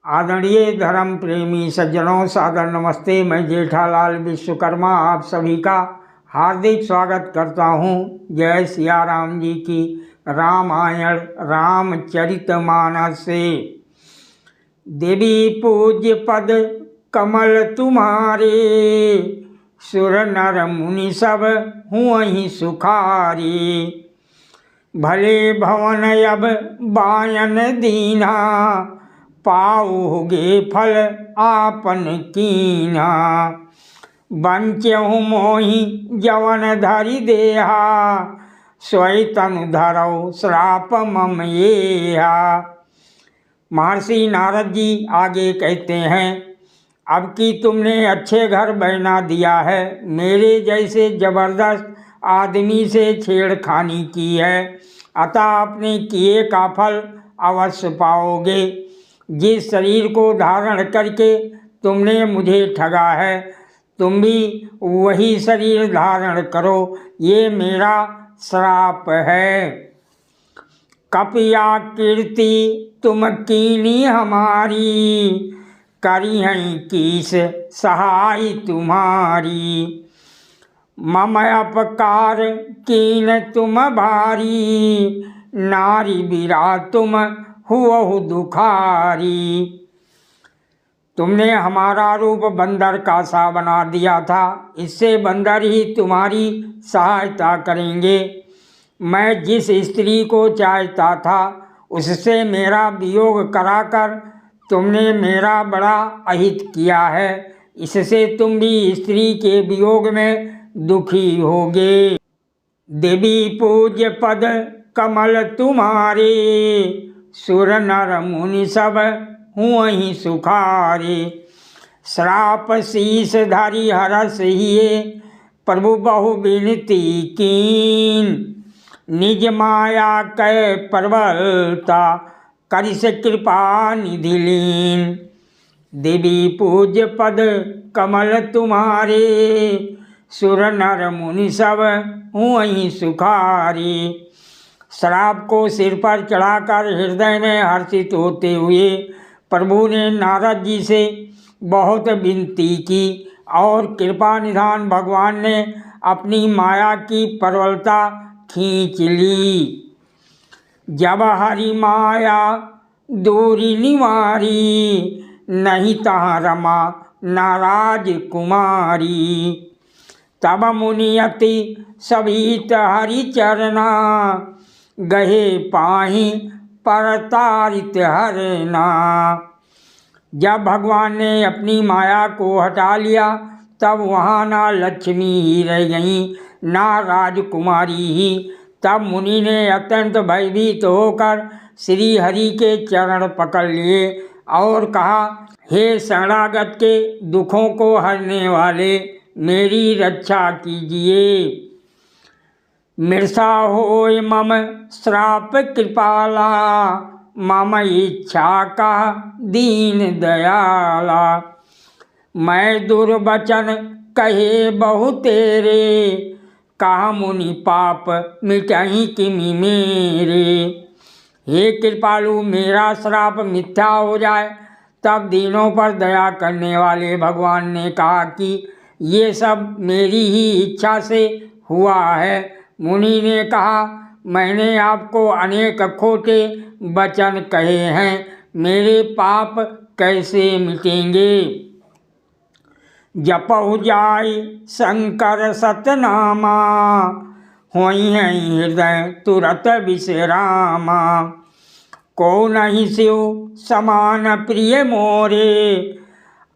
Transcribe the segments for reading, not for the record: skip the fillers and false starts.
आदरणीय धर्म प्रेमी सज्जनों, सादर नमस्ते। मैं जेठालाल विश्वकर्मा आप सभी का हार्दिक स्वागत करता हूँ। जय सिया राम जी की रामायण रामचरितमानस से। देवी पूज्य पद कमल तुम्हारे, सुर नर मुनि सब हुअहि सुखारी। भले भवन अब बायन दीना, पाओगे फल आपन कीना। बंचहु मोहि जवन धरि देहा, सोई तनु धरौ श्राप मम येहा। महर्षि नारद जी आगे कहते हैं, अब कि तुमने अच्छे घर बना दिया है, मेरे जैसे जबरदस्त आदमी से छेड़खानी की है, अतः अपने किए का फल अवश्य पाओगे। जिस शरीर को धारण करके तुमने मुझे ठगा है, तुम भी वही शरीर धारण करो, ये मेरा श्राप है। कपिया कीर्ति तुम कीनी हमारी, करी हैं कीस सहाय तुम्हारी। मम अपकार कीन तुम भारी, नारी बीरा तुम हुअहु दुखारी। तुमने हमारा रूप बंदर का सा बना दिया था, इससे बंदर ही तुम्हारी सहायता करेंगे। मैं जिस स्त्री को चाहता था, उससे मेरा वियोग कराकर तुमने मेरा बड़ा अहित किया है, इससे तुम भी स्त्री के वियोग में दुखी होगे। देवी पूज्य पद कमल तुम्हारे, सुर नर मुनि सब हुअहि सुखारे। श्राप शीस धरि हरस हिये, प्रभु बहु विनती कीन। निज माया कै प्रबलता, करिस कृपा निधि लीन। देवी पूज्य पद कमल तुम्हारे, सुर नर मुनि सब हुअहि सुखारे। श्राप को सिर पर चढ़ाकर हृदय में हर्षित होते हुए प्रभु ने नारद जी से बहुत विनती की और कृपा निधान भगवान ने अपनी माया की प्रबलता खींच ली। जब हरि माया दूरी निवारी, नहीं तहाँ रमा नाराज कुमारी। तब मुनि अति सभीत हरि चरना, गहे पाहि परतारित हरना। जब भगवान ने अपनी माया को हटा लिया, तब वहाँ ना लक्ष्मी ही रह गईं, ना राजकुमारी ही। तब मुनि ने अत्यंत भयभीत होकर श्री हरि के चरण पकड़ लिए और कहा, हे शरणागत के दुखों को हरने वाले, मेरी रक्षा कीजिए। मृषा होय मम श्राप कृपाला, मम इच्छा का दीन दयाला। मैं दुर्वचन कहे बहु तेरे, कहा मुनि पाप मिटहि किमि मेरे। हे कृपालु, मेरा श्राप मिथ्या हो जाए। तब दीनों पर दया करने वाले भगवान ने कहा कि ये सब मेरी ही इच्छा से हुआ है। मुनि ने कहा, मैंने आपको अनेक खोटे वचन कहे हैं, मेरे पाप कैसे मिटेंगे। जपहु जाय शंकर सतनामा, होई हैं हृदय तुरत विश्रामा। को नहीं शिव समान प्रिय मोरे,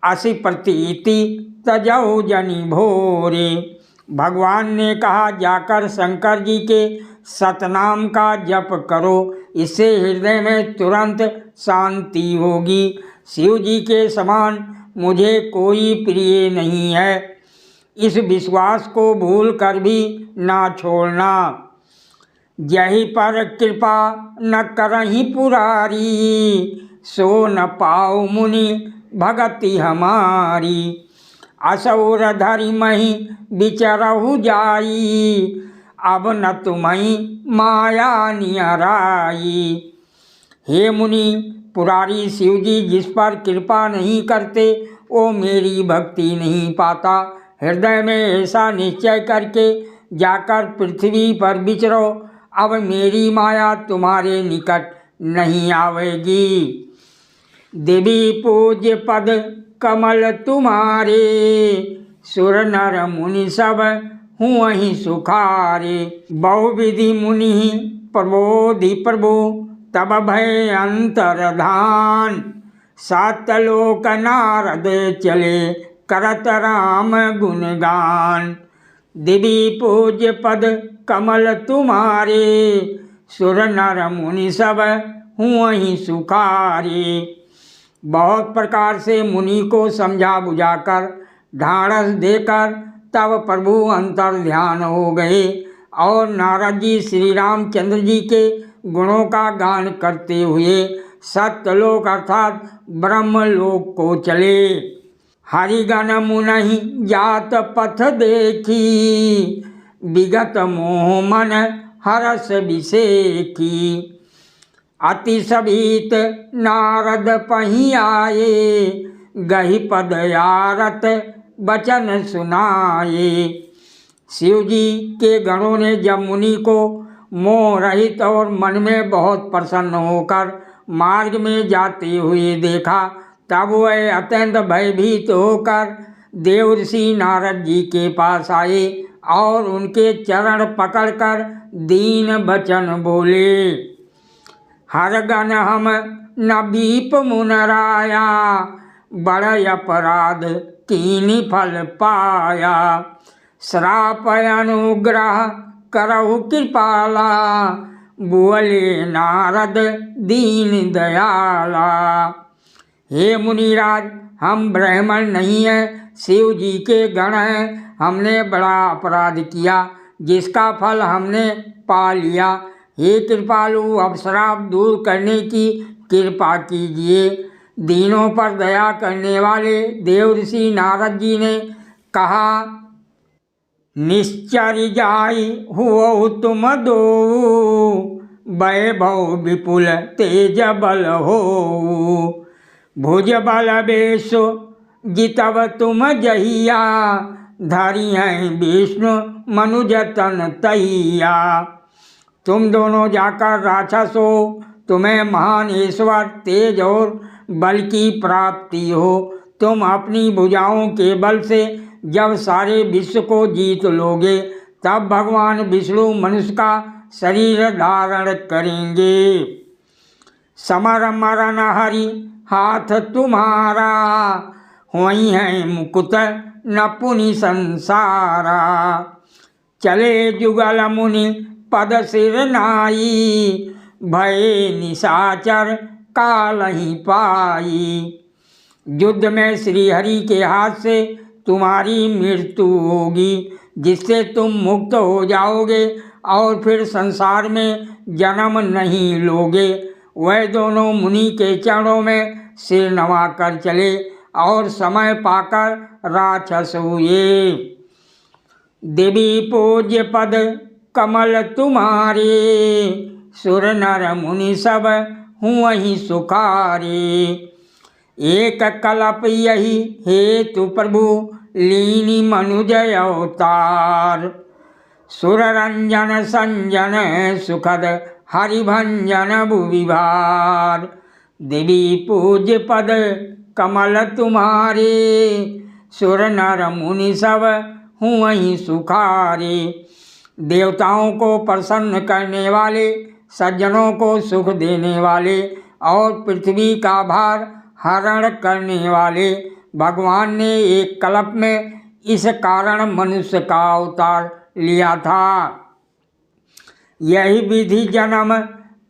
असि प्रतीति तजौ जनि भोरे। भगवान ने कहा, जाकर शंकर जी के सतनाम का जप करो, इससे हृदय में तुरंत शांति होगी। शिव जी के समान मुझे कोई प्रिय नहीं है, इस विश्वास को भूल कर भी ना छोड़ना। जहि पर कृपा न करहि पुरारी, सो न पाओ मुनि भगति हमारी। असुर धरि महि विचरहु जाई, अब न तुम्हि माया नियराई। हे मुनि, पुरारी शिव जी जिस पर कृपा नहीं करते वो मेरी भक्ति नहीं पाता। हृदय में ऐसा निश्चय करके जाकर पृथ्वी पर विचरो, अब मेरी माया तुम्हारे निकट नहीं आवेगी। देवी पूज्य पद कमल तुम्हारे, सुर नर मुनि सब हूँ वहीं सुखारे। बहुविधि मुनि प्रबोधि प्रभु, तब भय अंतरधान। सात लोक नारद चले, करत राम गुणगान। देवी पूज्य पद कमल तुम्हारे, सुर नर मुनि सब हूँ वहीं सुखारे। बहुत प्रकार से मुनि को समझा बुझाकर ढाढ़स देकर तब प्रभु अंतर ध्यान हो गए और नारद जी श्री रामचंद्र जी के गुणों का गान करते हुए सत्यलोक अर्थात ब्रह्मलोक को चले। हरिगण मुनि जात पथ देखी, विगत मोह मन हरस विसेखी। अति सभीत नारद पही आए, गहि पद आरत वचन सुनाए। शिव जी के गणों ने जब मुनि को मोह रहित और मन में बहुत प्रसन्न होकर मार्ग में जाते हुए देखा, तब वह अत्यंत भयभीत होकर देवर्षि नारद जी के पास आए और उनके चरण पकड़कर दीन वचन बोले। हर गण हम न बीप मुनराया, बड़ अपराध कीनी फल पाया। श्राप अनुग्रह करहु कृपाला, बोले नारद दीन दयाला। हे मुनिराज, हम ब्राह्मण नहीं हैं, शिव जी के गण हैं। हमने बड़ा अपराध किया जिसका फल हमने पा लिया। हे कृपालु, अब श्राप दूर करने की कृपा कीजिए। दीनों पर दया करने वाले देवर्षि नारद जी ने कहा, निश्चर जाई हुओ तुम दो, वैभव विपुल तेज बल हो। भुज बल बेश जितब तुम जहिया, धरि हैं विष्णु मनुज तन तहिया। तुम दोनों जाकर राक्षस हो, तुम्हें महान ईश्वर तेज और बल की प्राप्ति हो। तुम अपनी भुजाओं के बल से जब सारे विश्व को जीत लोगे, तब भगवान विष्णु मनुष्य का शरीर धारण करेंगे। समर मरण हरि हाथ तुम्हारा, होई है मुकुट न पुनि संसारा। चले जुगल मुनि पद सिर नाई, भय निशाचर काल ही पाई। युद्ध में श्री हरि के हाथ से तुम्हारी मृत्यु होगी, जिससे तुम मुक्त हो जाओगे और फिर संसार में जन्म नहीं लोगे। वह दोनों मुनि के चरणों में सिर नवा कर चले और समय पाकर राक्षस हुए। देवी पूज्य पद कमल तुम्हारे, सुर नर मुनि सब हूँ वहीं सुखारे। एक कल्प यही हेतु प्रभु, लीनी मनुज अवतार। सुर रंजन संजन सुखद, हरिभंजन भुविभार। देवी पूज्य पद कमल तुम्हारे, सुर नर मुनि सब हूँ वहीं सुखारे। देवताओं को प्रसन्न करने वाले, सज्जनों को सुख देने वाले और पृथ्वी का भार हरण करने वाले भगवान ने एक कल्प में इस कारण मनुष्य का अवतार लिया था। यही विधि जन्म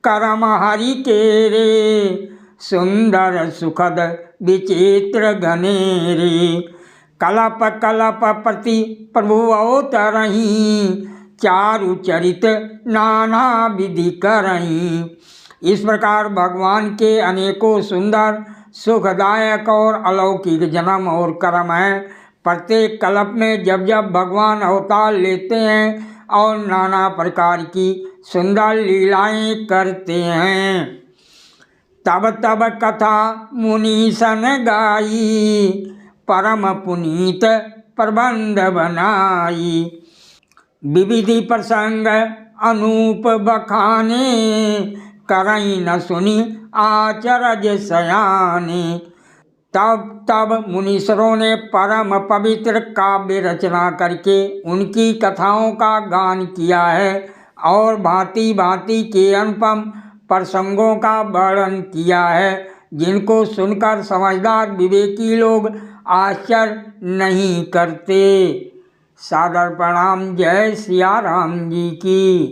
कर्म हरि के रे, सुंदर सुखद विचित्र घनेरे। कल्प कल्प प्रति प्रभु अवतरहीं, चारु चरित नाना विधि करहीं। इस प्रकार भगवान के अनेकों सुंदर सुखदायक और अलौकिक जन्म और कर्म हैं। प्रत्येक कल्प में जब जब भगवान अवतार लेते हैं और नाना प्रकार की सुंदर लीलाएं करते हैं। तब तब कथा मुनीसन गाई, परम पुनीत प्रबंध बनाई। विविधि प्रसंग अनूप बखाने, करई न सुनी आचरज सयाने। तब मुनीश्वरों ने परम पवित्र काव्य रचना करके उनकी कथाओं का गान किया है और भांति भांति के अनुपम प्रसंगों का वर्णन किया है, जिनको सुनकर समझदार विवेकी लोग आश्चर्य नहीं करते। सादर प्रणाम। जय सिया राम जी की।